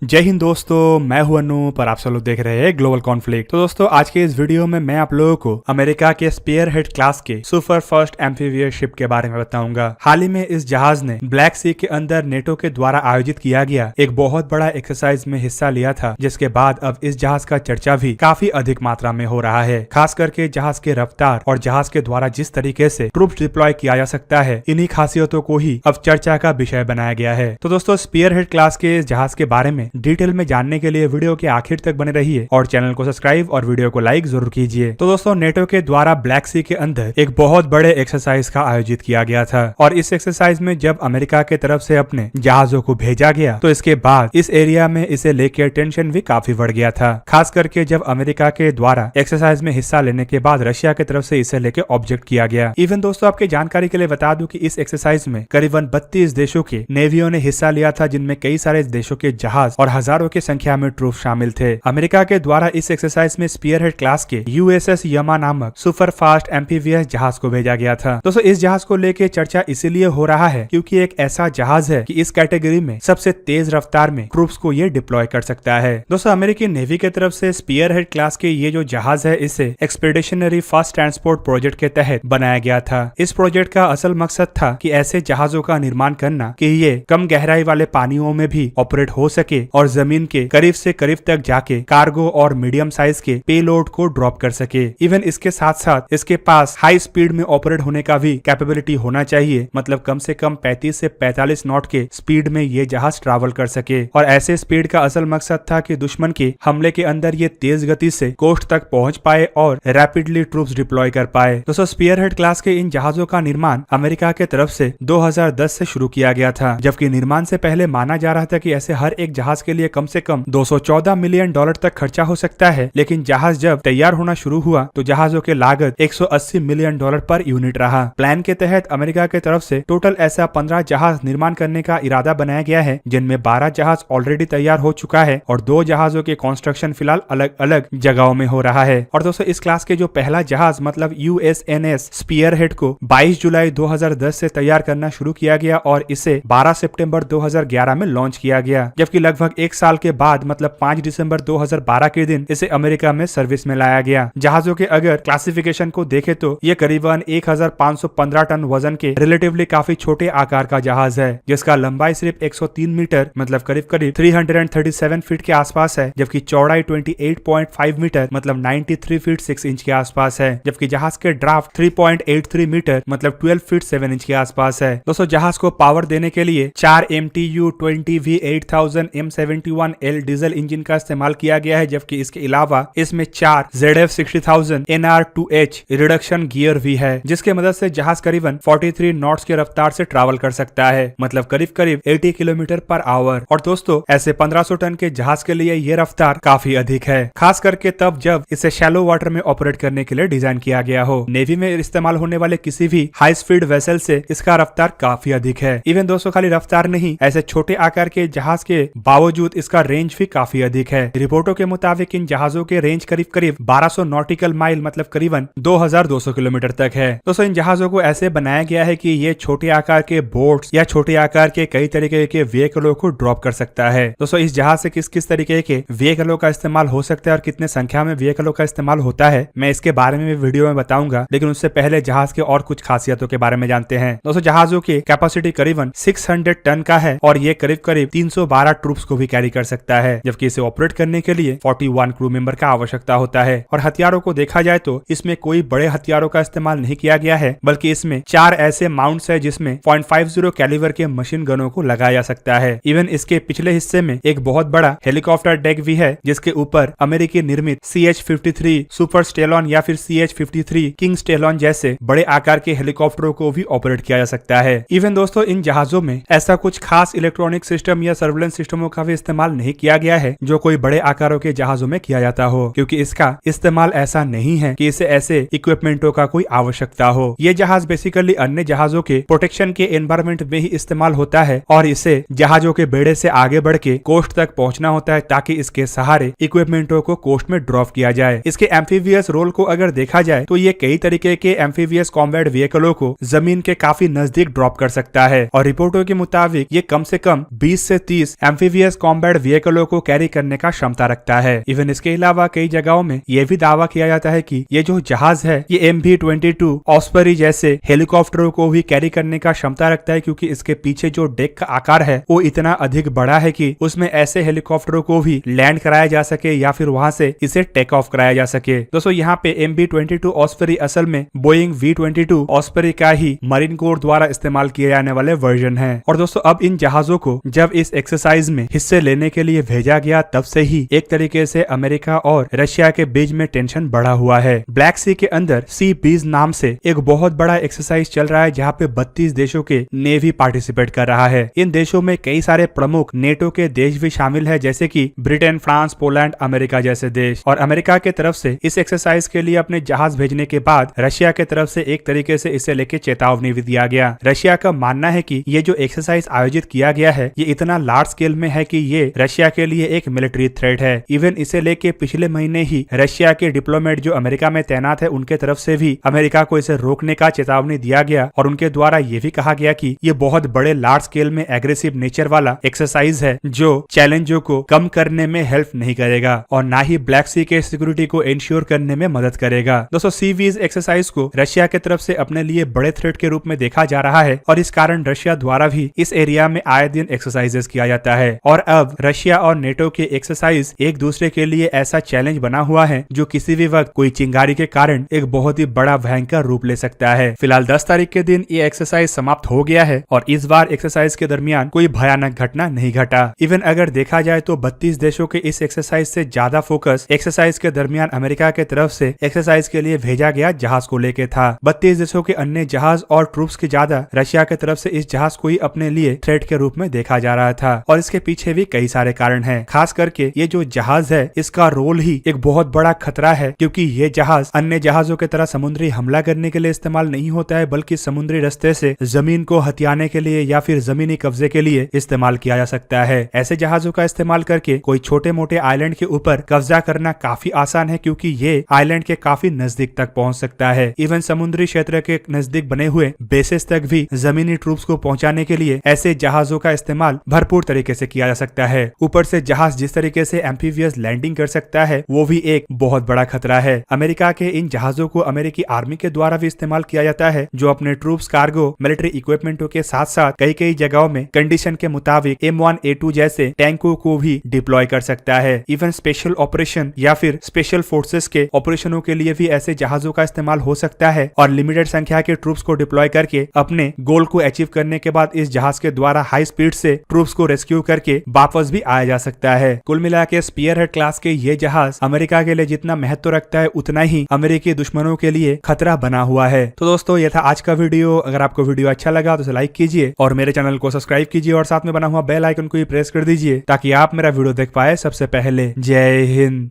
जय हिंद दोस्तों, मैं हूं अनूप और आप सब लोग देख रहे हैं ग्लोबल कॉन्फ्लिक्ट। तो दोस्तों आज के इस वीडियो में मैं आप लोगों को अमेरिका के स्पीयरहेड क्लास के सुपर फास्ट एम्फीबियस शिप के बारे में बताऊंगा। हाल ही में इस जहाज ने ब्लैक सी के अंदर नेटो के द्वारा आयोजित किया गया एक बहुत बड़ा एक्सरसाइज में हिस्सा लिया था, जिसके बाद अब इस जहाज का चर्चा भी काफी अधिक मात्रा में हो रहा है। खास करके जहाज के रफ्तार और जहाज के द्वारा जिस तरीके से ट्रूप्स डिप्लॉय किया जा सकता है, इन्हीं खासियतों को ही अब चर्चा का विषय बनाया गया है। तो दोस्तों स्पीयरहेड क्लास के इस जहाज के बारे में डिटेल में जानने के लिए वीडियो के आखिर तक बने रहिए और चैनल को सब्सक्राइब और वीडियो को लाइक जरूर कीजिए। तो दोस्तों नेटो के द्वारा ब्लैक सी के अंदर एक बहुत बड़े एक्सरसाइज का आयोजित किया गया था और इस एक्सरसाइज में जब अमेरिका के तरफ से अपने जहाजों को भेजा गया तो इसके बाद इस एरिया में इसे लेकर टेंशन भी काफी बढ़ गया था। खास करके जब अमेरिका के द्वारा एक्सरसाइज में हिस्सा लेने के बाद रशिया की तरफ से इसे लेकर ऑब्जेक्ट किया गया। इवन दोस्तों आपके जानकारी के लिए बता दूं कि इस एक्सरसाइज में करीबन 32 देशों के नेवियों ने हिस्सा लिया था, जिनमें कई सारे देशों के जहाज और हजारों की संख्या में ट्रूप शामिल थे। अमेरिका के द्वारा इस एक्सरसाइज में स्पीयरहेड क्लास के यूएसएस यमा नामक सुपर फास्ट एम्फीबियस जहाज को भेजा गया था। दोस्तों इस जहाज को लेकर चर्चा इसीलिए हो रहा है क्योंकि एक ऐसा जहाज है कि इस कैटेगरी में सबसे तेज रफ्तार में ट्रूप्स को ये डिप्लॉय कर सकता है। दोस्तों अमेरिकी नेवी की तरफ से स्पीयरहेड क्लास के ये जो जहाज है, इसे एक्सपेडिशनरी फास्ट ट्रांसपोर्ट प्रोजेक्ट के तहत बनाया गया था। इस प्रोजेक्ट का असल मकसद था कि ऐसे जहाजों का निर्माण करना कि ये कम गहराई वाले पानियों में भी ऑपरेट हो सके और जमीन के करीब से करीब तक जाके कार्गो और मीडियम साइज के पेलोड को ड्रॉप कर सके। इवन इसके साथ साथ इसके पास हाई स्पीड में ऑपरेट होने का भी कैपेबिलिटी होना चाहिए, मतलब कम से कम 35 से 45 नॉट के स्पीड में ये जहाज ट्रैवल कर सके। और ऐसे स्पीड का असल मकसद था कि दुश्मन के हमले के अंदर ये तेज गति से कोस्ट तक पहुंच पाए और रैपिडली ट्रूप्स डिप्लॉय कर पाए। दोस्तों स्पीयरहेड क्लास के इन जहाजों का निर्माण अमेरिका के तरफ से 2010 से शुरू किया गया था, जबकि निर्माण से पहले माना जा रहा था कि ऐसे हर एक जहाज के लिए कम से कम 214 मिलियन डॉलर तक खर्चा हो सकता है। लेकिन जहाज जब तैयार होना शुरू हुआ तो जहाजों के लागत 180 मिलियन डॉलर पर यूनिट रहा। प्लान के तहत अमेरिका के तरफ से टोटल ऐसा 15 जहाज निर्माण करने का इरादा बनाया गया है, जिनमें 12 जहाज ऑलरेडी तैयार हो चुका है और 2 जहाजों के कंस्ट्रक्शन फिलहाल अलग अलग जगहों में हो रहा है। और दोस्तों इस क्लास के जो पहला जहाज मतलब यूएसएनएस स्पीयरहेड को 22 जुलाई 2010 से तैयार करना शुरू किया गया और इसे 12 सितंबर 2011 में लॉन्च किया गया, जबकि लगभग एक साल के बाद मतलब 5 दिसंबर 2012 के दिन इसे अमेरिका में सर्विस में लाया गया। जहाजों के अगर क्लासिफिकेशन को देखें तो ये करीबन 1515 टन वजन के रिलेटिवली काफी छोटे आकार का जहाज है, जिसका लंबाई सिर्फ 103 मीटर मतलब करीब करीब 337 फीट के आसपास है, जबकि चौड़ाई 28.5 मीटर मतलब 93 फीट 6 इंच के आसपास है, जबकि जहाज के ड्राफ्ट 3.83 मीटर मतलब 12 फीट 7 इंच के आसपास है। दोस्तों जहाज को पावर देने के लिए 4 MTU 20V 8000 M71L diesel engine का इस्तेमाल किया गया है, जबकि इसके अलावा इसमें 4 ZF 60000 NR2H रिडक्शन गियर भी है, जिसके मदद से जहाज करीबन 43 नॉट्स के रफ्तार से ट्रैवल कर सकता है, मतलब करीब करीब 80 किलोमीटर पर आवर। और दोस्तों ऐसे 1500 टन के जहाज के लिए ये रफ्तार काफी अधिक है, खास करके तब जब इसे शैलो वाटर में ऑपरेट करने के लिए डिजाइन किया गया हो। नेवी में इस्तेमाल होने वाले किसी भी हाई स्पीड वेसल से इसका रफ्तार काफी अधिक है। इवन दोस्तों खाली रफ्तार नहीं, ऐसे छोटे आकार के जहाज के बावजूद इसका रेंज भी काफी अधिक है। रिपोर्टों के मुताबिक इन जहाजों के रेंज करीब करीब 1200 नॉटिकल माइल मतलब करीबन 2200 किलोमीटर तक है। दोस्तों इन जहाजों को ऐसे बनाया गया है कि ये छोटे आकार के बोट्स या छोटे आकार के कई तरीके के व्हीकलों को ड्रॉप कर सकता है। दोस्तों इस जहाज से किस किस तरीके के व्हीकलों का इस्तेमाल हो सकता है और कितने संख्या में व्हीकलों का इस्तेमाल होता है, मैं इसके बारे में वीडियो में बताऊंगा, लेकिन उससे पहले जहाज के और कुछ खासियतों के बारे में जानते हैं। दोस्तों जहाजों की कैपेसिटी करीबन 600 टन का है और ये करीब करीब 312 ट्रूप्स को भी कैरी कर सकता है, जबकि इसे ऑपरेट करने के लिए 41 क्रू मेंबर का आवश्यकता होता है। और हथियारों को देखा जाए तो इसमें कोई बड़े हथियारों का इस्तेमाल नहीं किया गया है, बल्कि इसमें 4 ऐसे माउंट्स है जिसमें .50 कैलिबर के मशीन गनों को लगाया जा सकता है। इवन इसके पिछले हिस्से में एक बहुत बड़ा हेलीकॉप्टर डेक भी है, जिसके ऊपर अमेरिकी निर्मित CH-53 सुपर स्टेलॉन या फिर CH-53 किंग स्टेलॉन जैसे बड़े आकार के हेलीकॉप्टरों को भी ऑपरेट किया जा सकता है। इवन दोस्तों इन जहाजों में ऐसा कुछ खास इलेक्ट्रॉनिक सिस्टम या सर्वेलेंस सिस्टमों का भी इस्तेमाल नहीं किया गया है जो कोई बड़े आकारों के जहाजों में किया जाता हो, क्योंकि इसका इस्तेमाल ऐसा नहीं है कि इसे ऐसे इक्विपमेंटों का कोई आवश्यकता हो। ये जहाज बेसिकली अन्य जहाजों के प्रोटेक्शन के एनवायरमेंट में ही इस्तेमाल होता है और इसे जहाजों के बेड़े से आगे बढ़ के कोस्ट तक पहुंचना होता है ताकि इसके सहारे इक्विपमेंटों को कोस्ट में ड्रॉप किया जाए। इसके एम्फीबियस रोल को अगर देखा जाए तो ये कई तरीके के एम्फीबियस कॉम्बैट व्हीकलों को जमीन के काफी नजदीक ड्रॉप कर सकता है और रिपोर्टों के मुताबिक ये कम से कम 20 से 30 एम्फीबियस सीरियस कॉम्बैट व्हीकलों को कैरी करने का क्षमता रखता है। इवन इसके अलावा कई जगहों में यह भी दावा किया जाता है कि ये जो जहाज है ये MV-22 ऑस्प्री जैसे हेलीकॉप्टरों को भी कैरी करने का क्षमता रखता है, क्योंकि इसके पीछे जो डेक का आकार है वो इतना अधिक बड़ा है कि उसमें ऐसे हेलीकॉप्टरों को भी लैंड कराया जा सके या फिर वहां से इसे टेक ऑफ कराया जा सके। दोस्तों यहाँ पे MV-22 ऑस्प्री असल में बोइंग V-22 ऑस्प्री का ही मरीन कोर द्वारा इस्तेमाल किए जाने वाले वर्जन है। और दोस्तों अब इन जहाजों को जब इस एक्सरसाइज में हिस्से लेने के लिए भेजा गया तब से ही एक तरीके से अमेरिका और रशिया के बीच में टेंशन बढ़ा हुआ है। ब्लैक सी के अंदर सी बीज नाम से एक बहुत बड़ा एक्सरसाइज चल रहा है जहाँ पे 32 देशों के नेवी पार्टिसिपेट कर रहा है। इन देशों में कई सारे प्रमुख नेटो के देश भी शामिल है, जैसे कि ब्रिटेन, फ्रांस, पोलैंड, अमेरिका जैसे देश। और अमेरिका के तरफ से इस एक्सरसाइज के लिए अपने जहाज भेजने के बाद रशिया के तरफ से एक तरीके से इसे लेके चेतावनी भी दिया गया। रशिया का मानना है कि ये जो एक्सरसाइज आयोजित किया गया है ये इतना लार्ज स्केल में है कि ये रशिया के लिए एक मिलिट्री थ्रेट है। इवन इसे लेके पिछले महीने ही रशिया के डिप्लोमेट जो अमेरिका में तैनात है उनके तरफ से भी अमेरिका को इसे रोकने का चेतावनी दिया गया और उनके द्वारा ये भी कहा गया कि ये बहुत बड़े लार्ज स्केल में एग्रेसिव नेचर वाला एक्सरसाइज है जो चैलेंजों को कम करने में हेल्प नहीं करेगा और ना ही ब्लैक सी के सिक्योरिटी को इंश्योर करने में मदद करेगा। दोस्तों सी वीज एक्सरसाइज को रशिया की तरफ से अपने लिए बड़े थ्रेट के रूप में देखा जा रहा है और इस कारण रशिया द्वारा भी इस एरिया में आए दिन एक्सरसाइजेस किया जाता है। और अब रशिया और नेटो के एक्सरसाइज एक दूसरे के लिए ऐसा चैलेंज बना हुआ है जो किसी भी वक्त कोई चिंगारी के कारण एक बहुत ही बड़ा भयंकर रूप ले सकता है। फिलहाल 10 तारीख के दिन ये एक्सरसाइज समाप्त हो गया है और इस बार एक्सरसाइज के दरमियान कोई भयानक घटना नहीं घटा। इवन अगर देखा जाए तो 32 देशों के इस एक्सरसाइज से ज्यादा फोकस एक्सरसाइज के दरमियान अमेरिका के तरफ से एक्सरसाइज के लिए भेजा गया जहाज को लेके था। 32 देशों के अन्य जहाज और ट्रूप्स के ज्यादा रशिया की तरफ से इस जहाज को ही अपने लिए थ्रेट के रूप में देखा जा रहा था और इसके पीछे भी कई सारे कारण हैं। खास करके ये जो जहाज है इसका रोल ही एक बहुत बड़ा खतरा है, क्योंकि ये जहाज अन्य जहाजों की तरह समुद्री हमला करने के लिए इस्तेमाल नहीं होता है, बल्कि समुद्री रास्ते से जमीन को हथियाने के लिए या फिर जमीनी कब्जे के लिए इस्तेमाल किया जा सकता है। ऐसे जहाजों का इस्तेमाल करके कोई छोटे मोटे आइलैंड के ऊपर कब्जा करना काफी आसान है, क्योंकि ये आइलैंड के काफी नजदीक तक पहुंच सकता है। इवन समुद्री क्षेत्र के नजदीक बने हुए बेसेस तक भी जमीनी ट्रूप्स को पहुंचाने के लिए ऐसे जहाजों का इस्तेमाल भरपूर तरीके से किया जा सकता है। ऊपर से जहाज जिस तरीके से एम्फीबियस लैंडिंग कर सकता है वो भी एक बहुत बड़ा खतरा है। अमेरिका के इन जहाजों को अमेरिकी आर्मी के द्वारा भी इस्तेमाल किया जाता है, जो अपने ट्रूप्स, कार्गो, मिलिट्री इक्विपमेंटों के साथ साथ कई जगहों में कंडीशन के मुताबिक M1A2 जैसे टैंकों को भी डिप्लॉय कर सकता है। इवन स्पेशल ऑपरेशन या फिर स्पेशल फोर्सेस के ऑपरेशनों के लिए भी ऐसे जहाजों का इस्तेमाल हो सकता है और लिमिटेड संख्या के ट्रूप्स को डिप्लॉय करके अपने गोल को अचीव करने के बाद इस जहाज के द्वारा हाई स्पीड से ट्रूप्स को रेस्क्यू करके वापस भी आया जा सकता है। कुल मिला के स्पीयरहेड क्लास के ये जहाज अमेरिका के लिए जितना महत्व रखता है उतना ही अमेरिकी दुश्मनों के लिए खतरा बना हुआ है। तो दोस्तों ये था आज का वीडियो। अगर आपको वीडियो अच्छा लगा तो लाइक कीजिए और मेरे चैनल को सब्सक्राइब कीजिए और साथ में बना हुआ बेल आइकन को भी प्रेस कर दीजिए ताकि आप मेरा वीडियो देख पाए सबसे पहले। जय हिंद।